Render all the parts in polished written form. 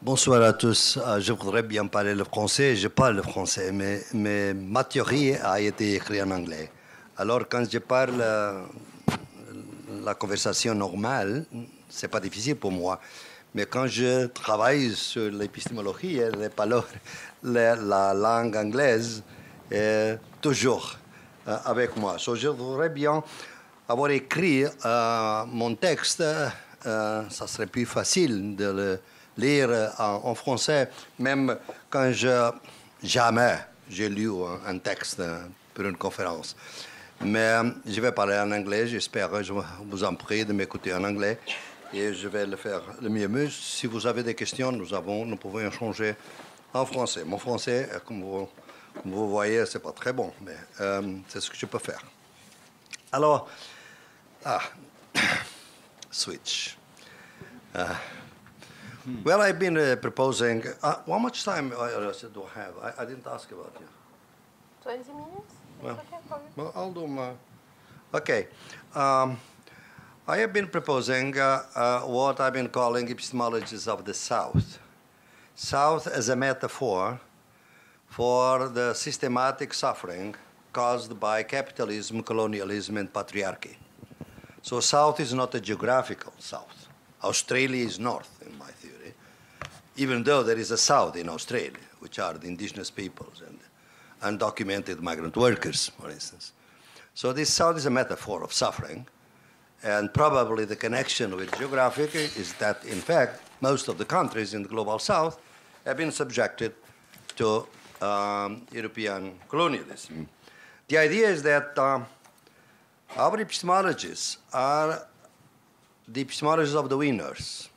Bonsoir à tous. Je voudrais bien parler le français. Je parle le français, mais ma théorie a été écrite en anglais. Alors, quand je parle la conversation normale, c'est pas difficile pour moi. Mais quand je travaille sur l'épistémologie, la langue anglaise est toujours avec moi. So, je voudrais bien avoir écrit mon texte. Ça serait plus facile de le lire en français, même quand jamais j'ai lu un texte pour une conférence. Mais je vais parler en anglais, j'espère, je vous en prie de m'écouter en anglais, et je vais le faire le mieux. Mais si vous avez des questions, nous pouvons échanger en français. Mon français, comme vous voyez, c'est pas très bon, mais c'est ce que je peux faire. Alors, switch. Well, I've been proposing. How much time do I have? I didn't ask about you. 20 minutes? Well, Okay for you? well, I'll do my. Okay. I have been proposing what I've been calling epistemologies of the South. South as a metaphor for the systematic suffering caused by capitalism, colonialism, and patriarchy. So South is not a geographical South. Australia is North, in my theory, even though there is a South in Australia, which are the indigenous peoples and undocumented migrant workers, for instance. So this South is a metaphor of suffering, and probably the connection with geographic is that, in fact, most of the countries in the global South have been subjected to European colonialism. The idea is that our epistemologies are the epistemologies of the winners.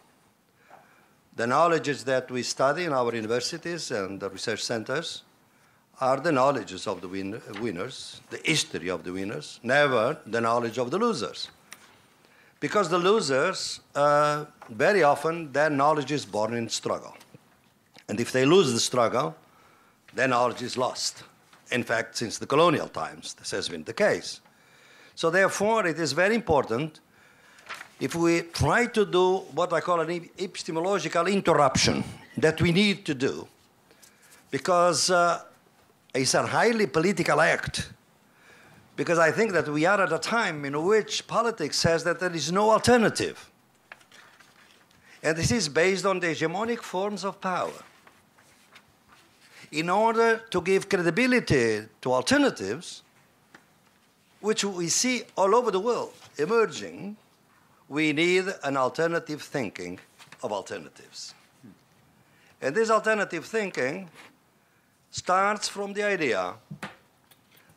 The knowledges that we study in our universities and the research centers are the knowledges of the winners, the history of the winners, never the knowledge of the losers. Because the losers, very often, their knowledge is born in struggle. And if they lose the struggle, their knowledge is lost. In fact, since the colonial times, this has been the case. So therefore, it is very important if we try to do what I call an epistemological interruption that we need to do, because it's a highly political act, because I think that we are at a time in which politics says that there is no alternative. And this is based on the hegemonic forms of power. In order to give credibility to alternatives, which we see all over the world emerging, we need an alternative thinking of alternatives. And this alternative thinking starts from the idea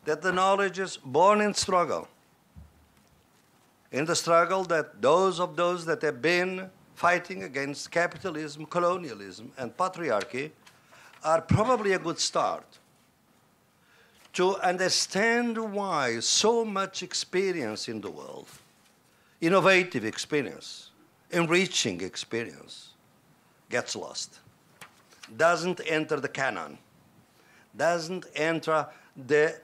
that the knowledge is born in struggle. In the struggle that those that have been fighting against capitalism, colonialism, and patriarchy are probably a good start to understand why so much experience in the world, innovative experience, enriching experience, gets lost, doesn't enter the canon, doesn't enter the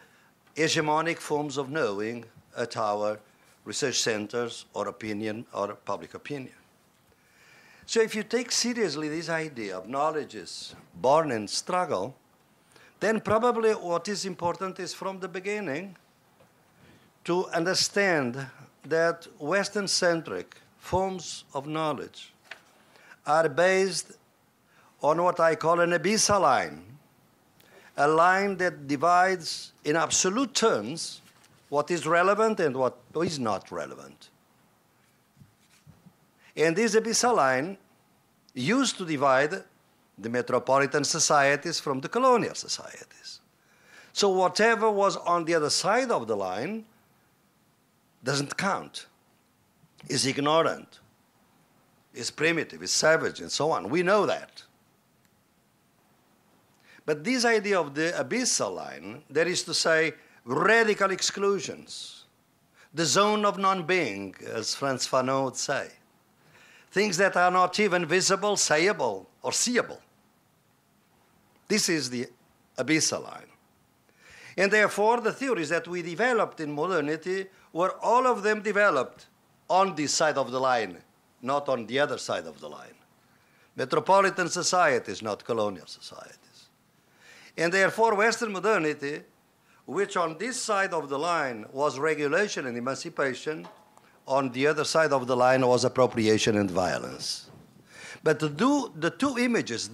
hegemonic forms of knowing at our research centers or opinion or public opinion. So if you take seriously this idea of knowledge is born in struggle, then probably what is important is from the beginning to understand that Western-centric forms of knowledge are based on what I call an abyssal line, a line that divides in absolute terms what is relevant and what is not relevant. And this abyssal line used to divide the metropolitan societies from the colonial societies. So whatever was on the other side of the line doesn't count, is ignorant, is primitive, is savage, and so on. We know that. But this idea of the abyssal line, that is to say, radical exclusions, the zone of non-being, as Frantz Fanon would say, things that are not even visible, sayable, or seeable. This is the abyssal line. And therefore, the theories that we developed in modernity were all of them developed on this side of the line, not on the other side of the line. metropolitan societies, not colonial societies. And therefore, Western modernity, which on this side of the line was regulation and emancipation, on the other side of the line was appropriation and violence. But the two images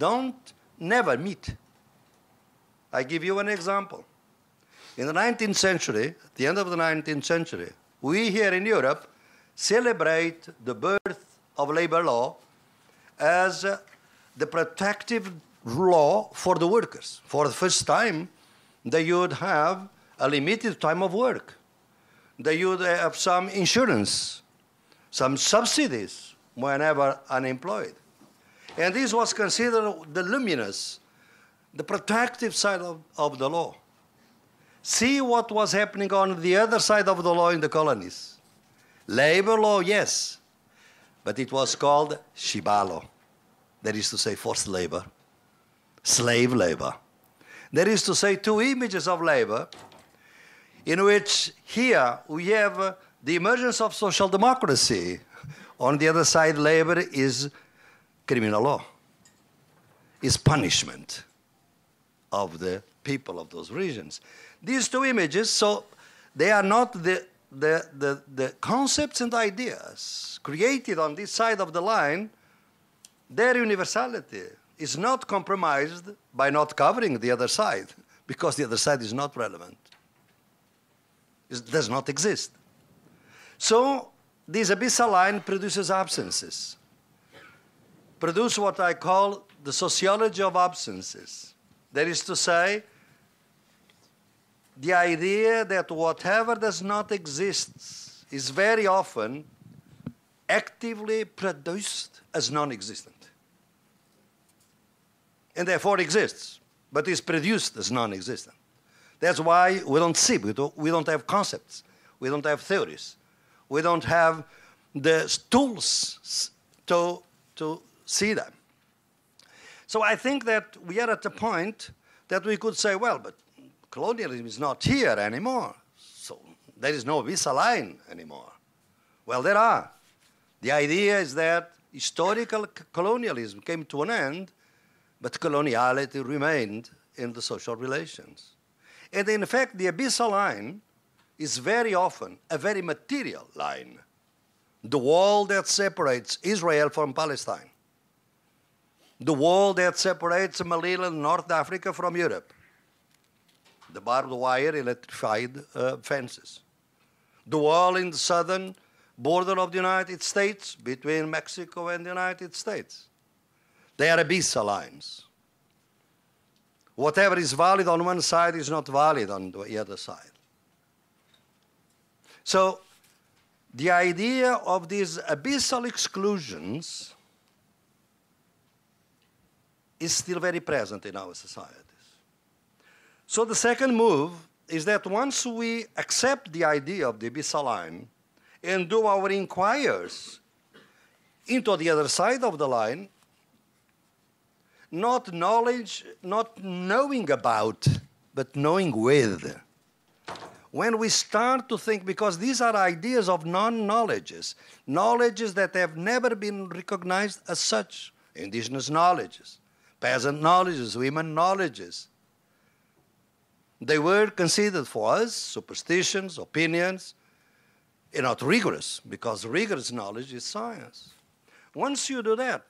never meet. I give you an example. In the 19th century, at the end of the 19th century, we here in Europe celebrate the birth of labor law as the protective law for the workers. For the first time, they would have a limited time of work. They would have some insurance, some subsidies whenever unemployed. And this was considered the luminous, the protective side of the law. See what was happening on the other side of the law in the colonies. Labor law, yes, but it was called shibalo. That is to say, forced labor, slave labor. That is to say, two images of labor in which here we have the emergence of social democracy. On the other side, labor is criminal law, is punishment of the people of those regions. These two images, so they are not the concepts and ideas created on this side of the line. Their universality is not compromised by not covering the other side, because the other side is not relevant. It does not exist. So this abyssal line produces absences, produce what I call the sociology of absences. That is to say, the idea that whatever does not exist is very often actively produced as non-existent. And therefore exists, but is produced as non-existent. That's why we don't see, we don't have concepts, we don't have theories, we don't have the tools to see them. So I think that we are at a point that we could say, well, but colonialism is not here anymore, so there is no abyssal line anymore. Well, there are. The idea is that historical colonialism came to an end, but coloniality remained in the social relations. And in fact, the abyssal line is very often a very material line. The wall that separates Israel from Palestine. The wall that separates Malila and North Africa from Europe. The barbed wire electrified fences. The wall in the southern border of the United States between Mexico and the United States. They are abyssal lines. Whatever is valid on one side is not valid on the other side. So the idea of these abyssal exclusions is still very present in our societies. So the second move is that once we accept the idea of the abyssal line and do our inquiries into the other side of the line, not knowledge, not knowing about, but knowing with. When we start to think, because these are ideas of non-knowledges, knowledges that have never been recognized as such, indigenous knowledges, peasant knowledges, women knowledges. They were considered for us superstitions, opinions, and not rigorous, because rigorous knowledge is science. Once you do that,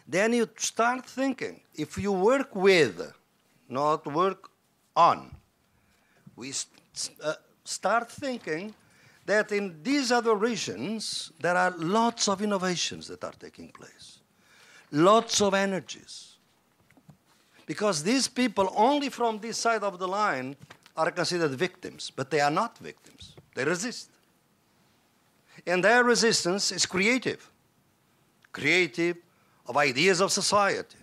then you start thinking, if you work with, not work on, we start thinking that in these other regions, there are lots of innovations that are taking place, lots of energies. Because these people, only from this side of the line, are considered victims, but they are not victims. They resist. And their resistance is creative, creative of ideas of society.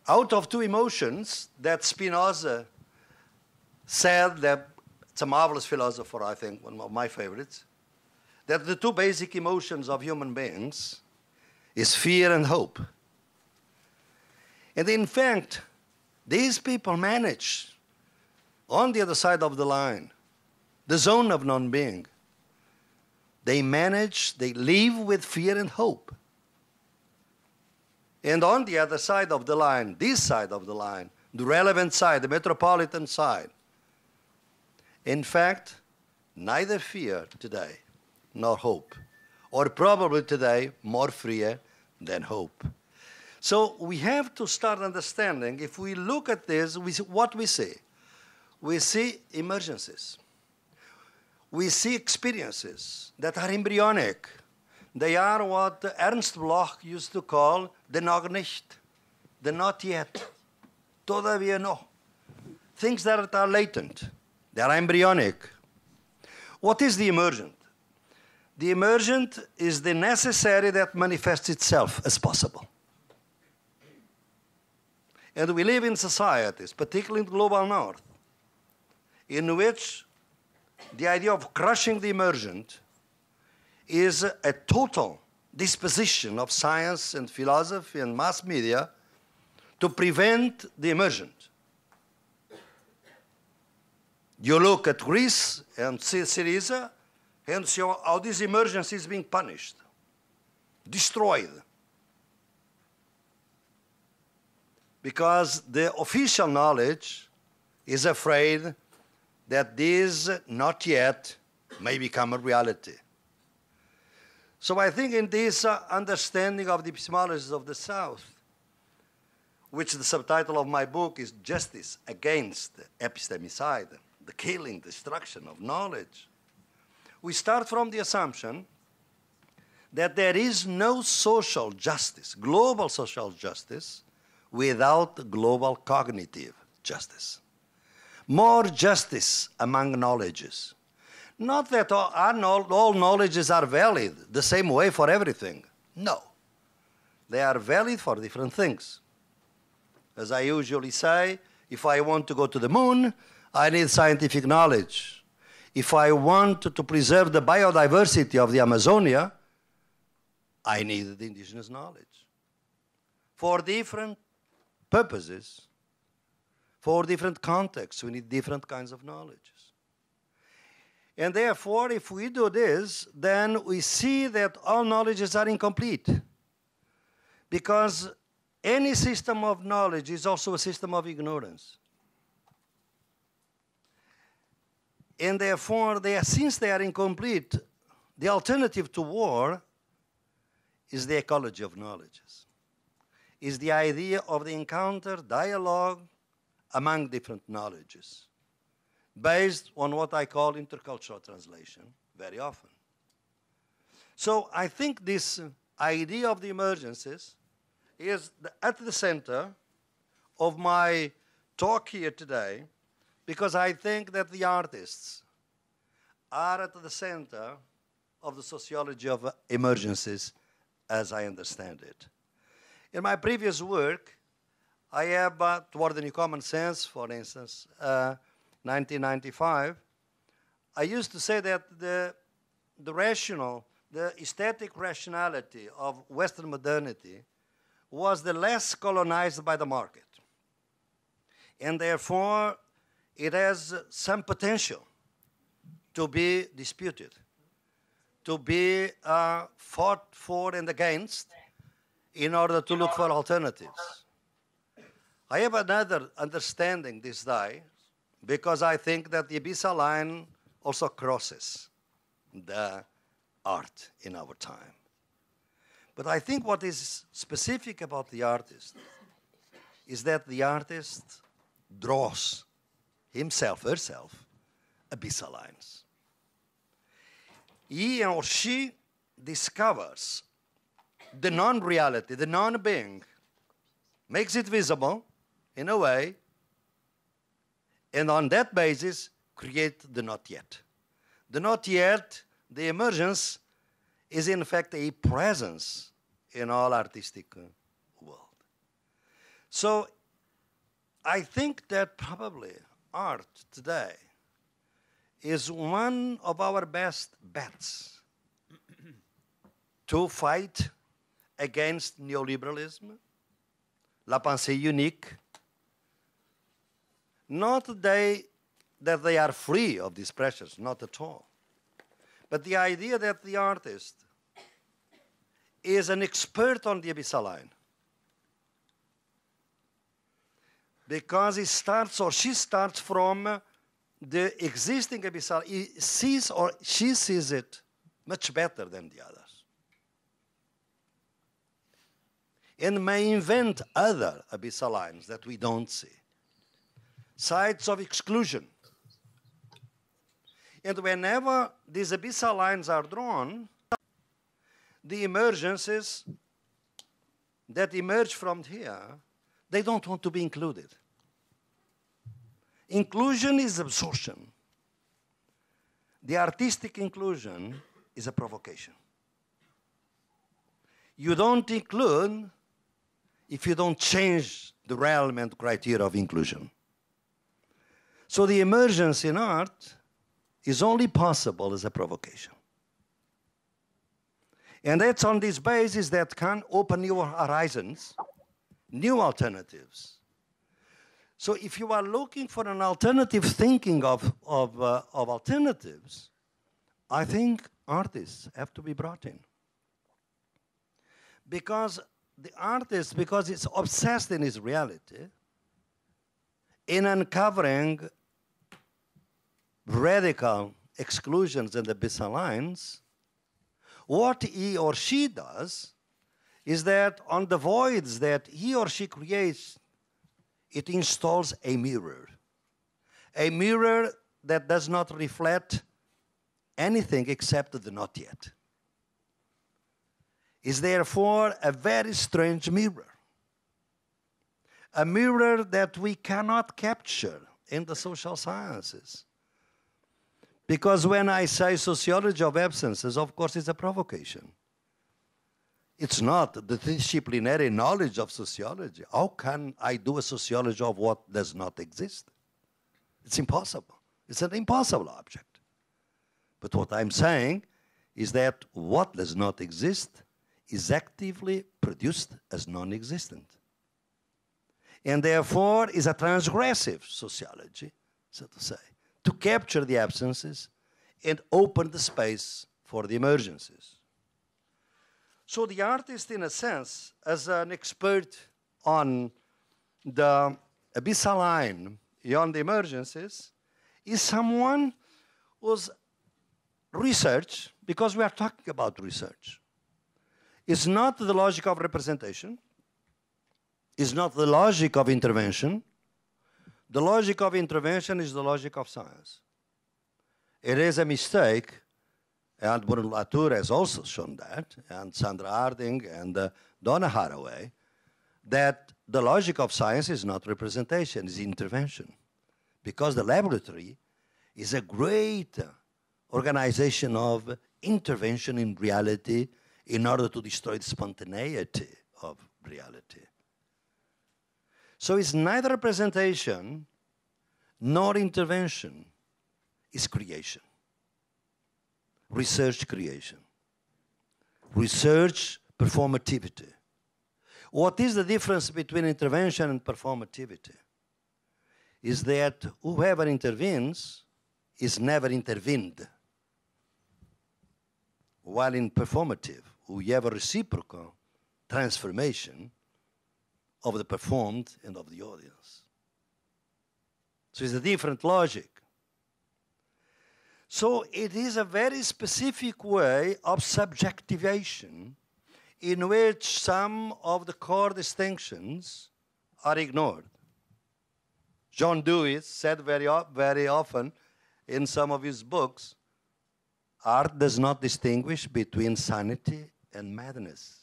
Out of two emotions that Spinoza said, that it's a marvelous philosopher, I think, one of my favorites, that the two basic emotions of human beings is fear and hope. And in fact, these people manage, on the other side of the line, the zone of non-being, they manage, they live with fear and hope. And on the other side of the line, this side of the line, the relevant side, the metropolitan side, in fact, neither fear today nor hope, or probably today more freer than hope. So we have to start understanding, if we look at this, what we see. We see emergencies. We see experiences that are embryonic. They are what Ernst Bloch used to call the noch nicht, the not yet, todavía no. Things that are latent, they are embryonic. What is the emergent? The emergent is the necessary that manifests itself as possible. And we live in societies, particularly in the global north, in which the idea of crushing the emergent is a total disposition of science and philosophy and mass media to prevent the emergent. You look at Greece and Syriza and see how this emergence is being punished, destroyed. Because the official knowledge is afraid that this not yet may become a reality. So I think in this understanding of the epistemologies of the South, which the subtitle of my book is Justice Against Epistemicide, the killing, destruction of knowledge, we start from the assumption that there is no social justice, global social justice, without global cognitive justice. More justice among knowledges. Not that all knowledges are valid the same way for everything. No. They are valid for different things. As I usually say, if I want to go to the moon, I need scientific knowledge. If I want to preserve the biodiversity of the Amazonia, I need the indigenous knowledge. For different purposes, for different contexts, we need different kinds of knowledges. And therefore, if we do this, then we see that all knowledges are incomplete. Because any system of knowledge is also a system of ignorance. And therefore, since they are incomplete, the alternative to war is the ecology of knowledges. Is the idea of the encounter, dialogue among different knowledges, based on what I call intercultural translation very often. So I think this idea of the emergencies is at the center of my talk here today, because I think that the artists are at the center of the sociology of emergencies as I understand it. In my previous work, I have, toward the New Common Sense, for instance, 1995, I used to say that the aesthetic rationality of Western modernity was the less colonized by the market. And therefore, it has some potential to be disputed, to be fought for and against in order to look for alternatives. I have another understanding this day, because I think that the abyssal line also crosses the art in our time. But I think what is specific about the artist is that the artist draws himself, herself, abyssal lines. He or she discovers the non-reality, the non-being, makes it visible in a way, and on that basis, create the not yet. The not yet, the emergence, is in fact a presence in all artistic world. So I think that probably art today is one of our best bets to fight against neoliberalism, la pensée unique. Not that they are free of these pressures, not at all. But the idea that the artist is an expert on the abyssal line, because he starts or she starts from the existing abyssal. He sees or she sees it much better than the others. And may invent other abyssal lines that we don't see. Sites of exclusion. And whenever these abyssal lines are drawn, the emergences that emerge from here, they don't want to be included. Inclusion is absorption. The artistic inclusion is a provocation. You don't include if you don't change the realm and criteria of inclusion. So the emergence in art is only possible as a provocation. And that's on this basis that can open new horizons, new alternatives. So if you are looking for an alternative thinking of alternatives, I think artists have to be brought in. Because the artist, because it's obsessed in his reality, in uncovering radical exclusions and abyssal lines, what he or she does is that on the voids that he or she creates, it installs a mirror that does not reflect anything except the not yet. Is therefore a very strange mirror. A mirror that we cannot capture in the social sciences. Because when I say sociology of absences, of course it's a provocation. It's not the disciplinary knowledge of sociology. How can I do a sociology of what does not exist? It's impossible. It's an impossible object. But what I'm saying is that what does not exist is actively produced as non-existent. And therefore is a transgressive sociology, so to say, to capture the absences and open the space for the emergences. So the artist, in a sense, as an expert on the abyssal line beyond the emergences, is someone whose research, because we are talking about research, is not the logic of representation, is not the logic of intervention. The logic of intervention is the logic of science. It is a mistake, and Boaventura has also shown that, and Sandra Harding and Donna Haraway, that the logic of science is not representation, it's intervention. Because the laboratory is a great organization of intervention in reality in order to destroy the spontaneity of reality. So it's neither representation nor intervention, it's creation. Research creation. Research performativity. What is the difference between intervention and performativity? Is that whoever intervenes is never intervened. While in performative, we have a reciprocal transformation of the performed and of the audience. So it's a different logic. So it is a very specific way of subjectivation in which some of the core distinctions are ignored. John Dewey said very often in some of his books, art does not distinguish between sanity and madness.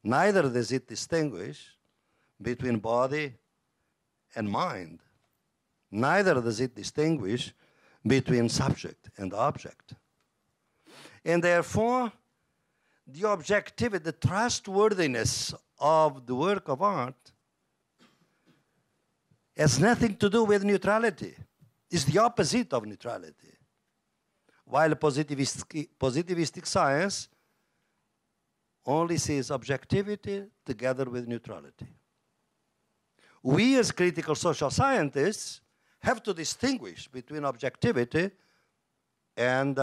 Neither does it distinguish between body and mind. Neither does it distinguish between subject and object. And therefore, the objectivity, the trustworthiness of the work of art has nothing to do with neutrality. It's the opposite of neutrality. While positivistic science only sees objectivity together with neutrality. We as critical social scientists have to distinguish between objectivity and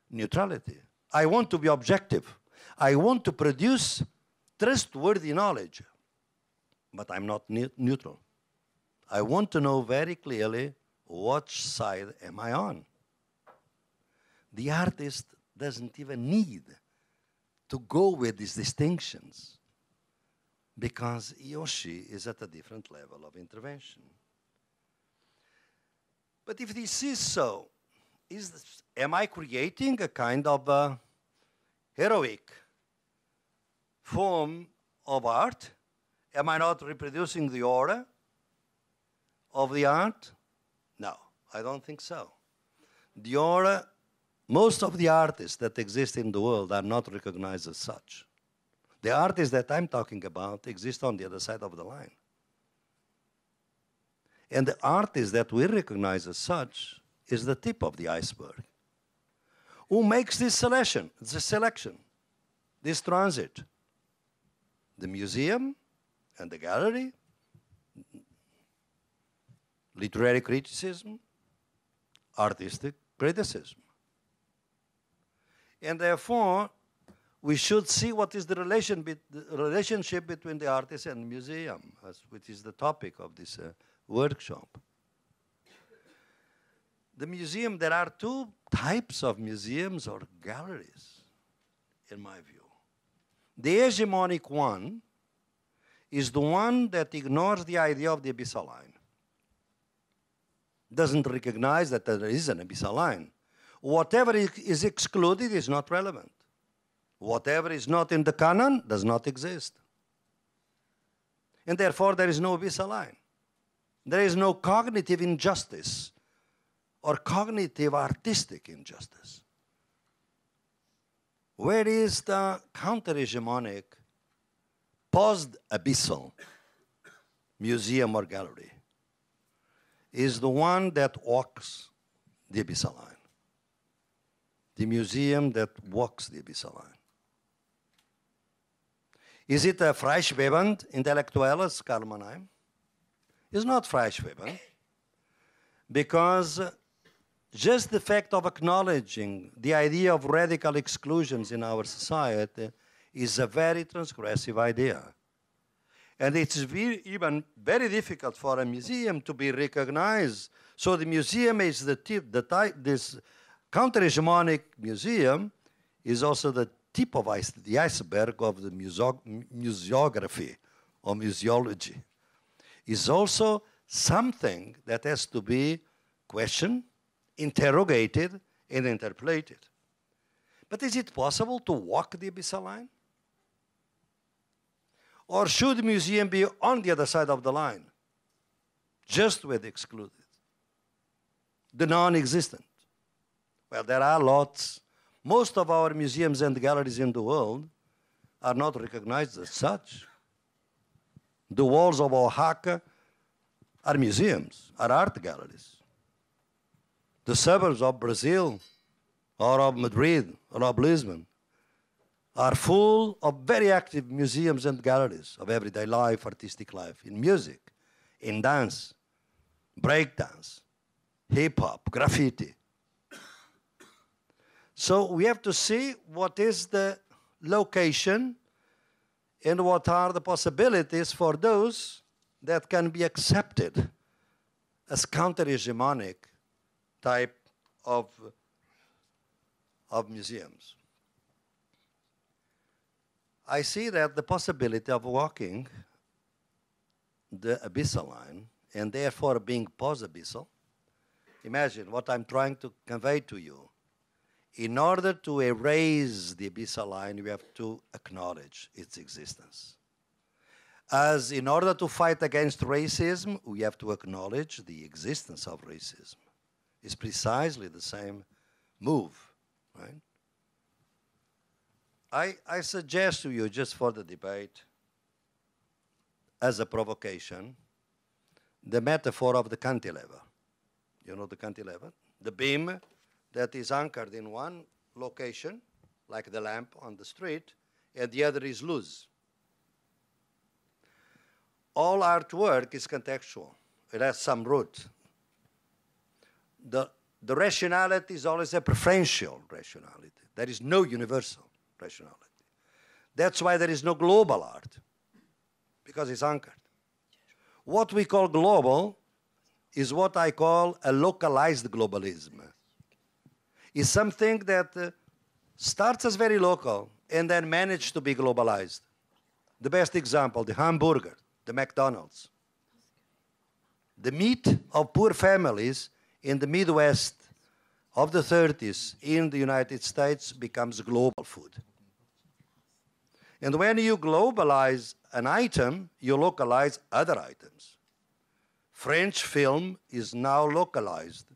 neutrality. I want to be objective. I want to produce trustworthy knowledge. but I'm not neutral. I want to know very clearly which side am I on. The artist doesn't even need to go with these distinctions because he or she is at a different level of intervention. But if this is so, am I creating a kind of heroic form of art? Am I not reproducing the aura of the art? No, I don't think so. The aura, most of the artists that exist in the world are not recognized as such. The artists that I'm talking about exist on the other side of the line. And the artist that we recognize as such is the tip of the iceberg. Who makes this selection, this transit? The museum and the gallery, literary criticism, artistic criticism. And therefore, we should see what is the relationship between the artist and the museum, which is the topic of this workshop. The museum, there are two types of museums or galleries, in my view. The hegemonic one is the one that ignores the idea of the abyssal line. Doesn't recognize that there is an abyssal line. Whatever is excluded is not relevant. Whatever is not in the canon does not exist. And therefore, there is no abyssal line. There is no cognitive injustice or cognitive artistic injustice. Where is the counter-hegemonic, post-abyssal museum or gallery? Is the one that walks the abyssal line. The museum that walks the abyssal line. Is it a Freischwebend Intellektuelles, Karl Mannheim? It's not Freischwebend, because just the fact of acknowledging the idea of radical exclusions in our society is a very transgressive idea. And it's even very difficult for a museum to be recognized. So the museum is this counter-hegemonic museum is also the tip of the iceberg of the museography or museology. Is also something that has to be questioned, interrogated, and interpolated. But is it possible to walk the abyssal line? Or should the museum be on the other side of the line, just with the excluded, the non-existent? Well, there are lots. Most of our museums and galleries in the world are not recognized as such. The walls of Oaxaca are museums, are art galleries. The suburbs of Brazil, or of Madrid, or of Lisbon, are full of very active museums and galleries of everyday life, artistic life, in music, in dance, breakdance, hip-hop, graffiti. So we have to see what is the location and what are the possibilities for those that can be accepted as counter-hegemonic type of museums. I see that the possibility of walking the abyssal line and therefore being post-abyssal, imagine what I'm trying to convey to you. In order to erase the abyssal line, we have to acknowledge its existence. As in order to fight against racism, we have to acknowledge the existence of racism. It's precisely the same move, right? I suggest to you, just for the debate, as a provocation, the metaphor of the cantilever. You know the cantilever? The beam that is anchored in one location, like the lamp on the street, and the other is loose. All artwork is contextual. It has some root. The rationality is always a preferential rationality. There is no universal rationality. That's why there is no global art, because it's anchored. What we call global is what I call a localized globalism. It's something that starts as very local and then manages to be globalized. The best example, the hamburger, the McDonald's. The meat of poor families in the Midwest of the 30s in the United States becomes global food. And when you globalize an item, you localize other items. French film is now localized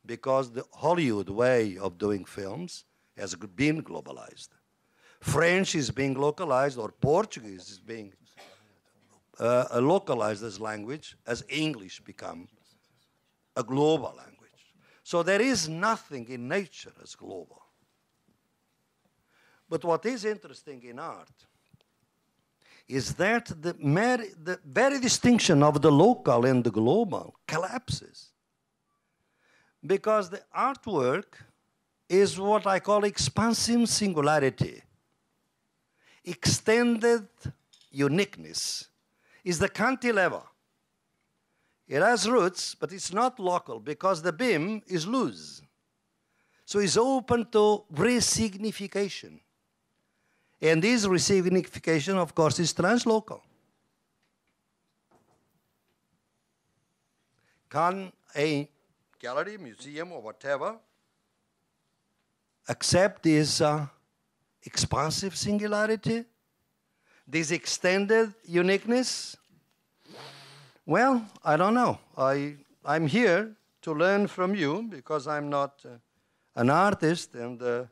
because the Hollywood way of doing films has been globalized. French is being localized, or Portuguese is being localized as language, as English become a global language. So there is nothing in nature as global. But what is interesting in art is that the very distinction of the local and the global collapses. Because the artwork is what I call expansive singularity. Extended uniqueness is the cantilever. It has roots, but it's not local because the beam is loose. So it's open to resignification. And this resignification, of course, is translocal. Can a gallery, museum, or whatever accept this expansive singularity, this extended uniqueness? Well, I don't know. I'm here to learn from you because I'm not an artist, and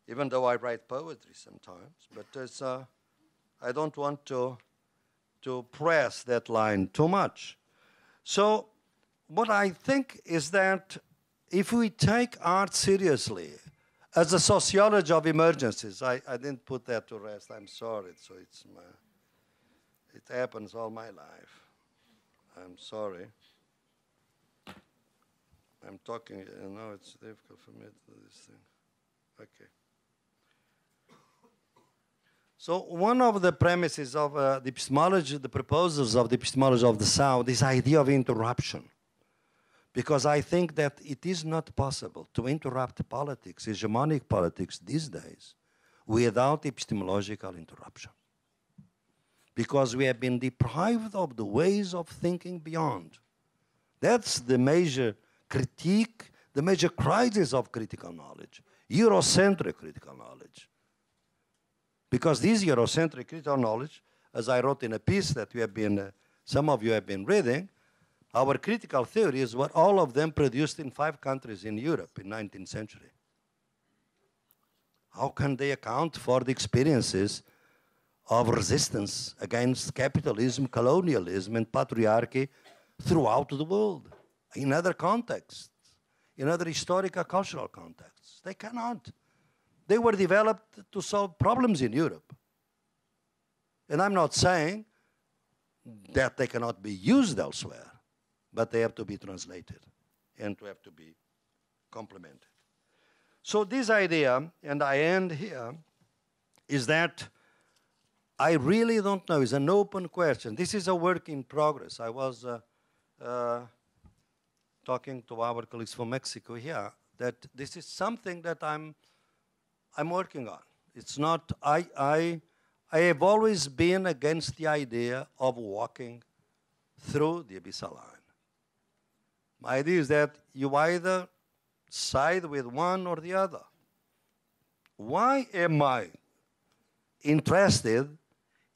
even though I write poetry sometimes, but it's, I don't want to press that line too much. So what I think is that if we take art seriously, as a sociologist of emergencies, I didn't put that to rest, I'm sorry, so it happens all my life. I'm sorry. I'm talking, it's difficult for me to do this thing. Okay. So one of the premises of the epistemology, the proposals of the epistemology of the sound, is idea of interruption. Because I think that it is not possible to interrupt politics, hegemonic politics these days, without epistemological interruption. Because we have been deprived of the ways of thinking beyond. That's the major critique, the major crisis of critical knowledge, Eurocentric critical knowledge. Because this Eurocentric critical knowledge, as I wrote in a piece that we have been, some of you have been reading, our critical theories were all of them produced in 5 countries in Europe in 19th century. How can they account for the experiences of resistance against capitalism, colonialism, and patriarchy throughout the world, in other contexts, in other historical, cultural contexts? They cannot. They were developed to solve problems in Europe. And I'm not saying that they cannot be used elsewhere, but they have to be translated and to have to be complemented. So this idea, and I end here, is that I really don't know. It's an open question. This is a work in progress. I was talking to our colleagues from Mexico here, that this is something that I'm working on. It's not, I have always been against the idea of walking through the abyssal line. My idea is that you either side with one or the other. Why am I interested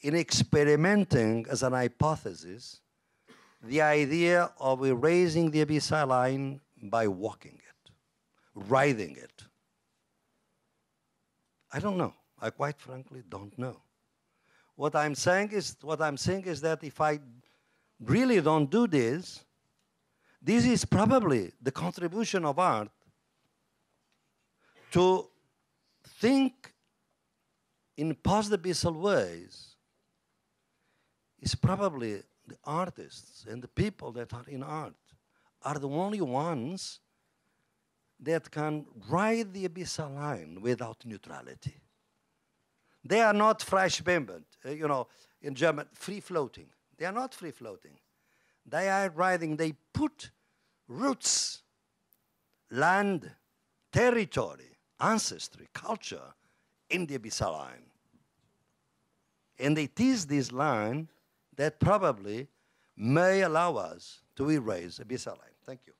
in experimenting as an hypothesis the idea of erasing the abyssal line by walking it, riding it? I don't know. I quite frankly don't know. What I'm saying is that if I really don't do this, this is probably the contribution of art to think in post-abyssal ways. Is probably the artists and the people that are in art are the only ones that can ride the abyssal line without neutrality. They are not freischwebend, in German, free-floating. They are not free-floating. They are writing, they put roots, land, territory, ancestry, culture in the abyssal line. And it is this line that probably may allow us to erase abyssal line. Thank you.